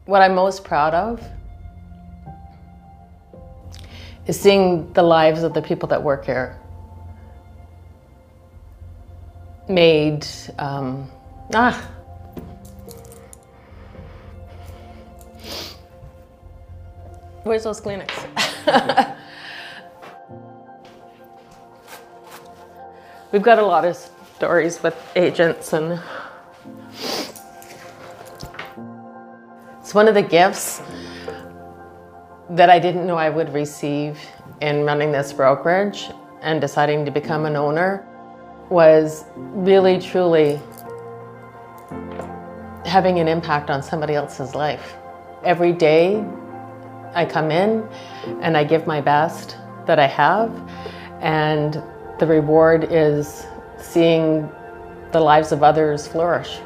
What I'm most proud of is seeing the lives of the people that work here made, where's those Kleenex? We've got a lot of stories with agents, and it's one of the gifts that I didn't know I would receive in running this brokerage and deciding to become an owner was really, truly having an impact on somebody else's life. Every day I come in and I give my best that I have, and the reward is seeing the lives of others flourish.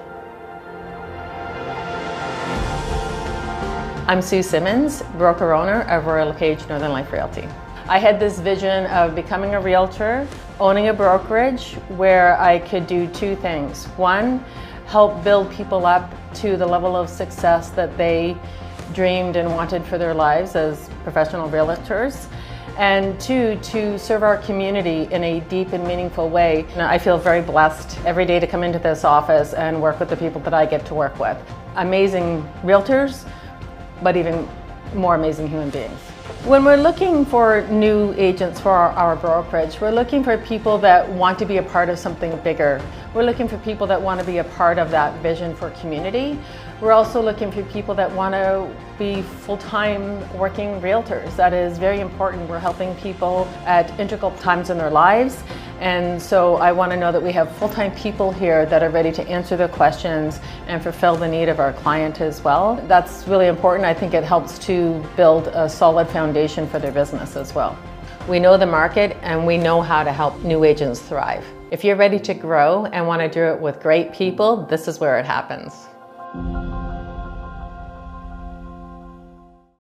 I'm Sue Symons, broker owner of LePage Northern Life Realty. I had this vision of becoming a realtor, owning a brokerage where I could do two things. One, help build people up to the level of success that they dreamed and wanted for their lives as professional realtors. And two, to serve our community in a deep and meaningful way. I feel very blessed every day to come into this office and work with the people that I get to work with. Amazing realtors, but even more amazing human beings. When we're looking for new agents for our brokerage, we're looking for people that want to be a part of something bigger. We're looking for people that want to be a part of that vision for community. We're also looking for people that want to be full-time working realtors. That is very important. We're helping people at integral times in their lives. And so I want to know that we have full-time people here that are ready to answer their questions and fulfill the need of our client as well. That's really important. I think it helps to build a solid foundation for their business as well. We know the market and we know how to help new agents thrive. If you're ready to grow and want to do it with great people, this is where it happens.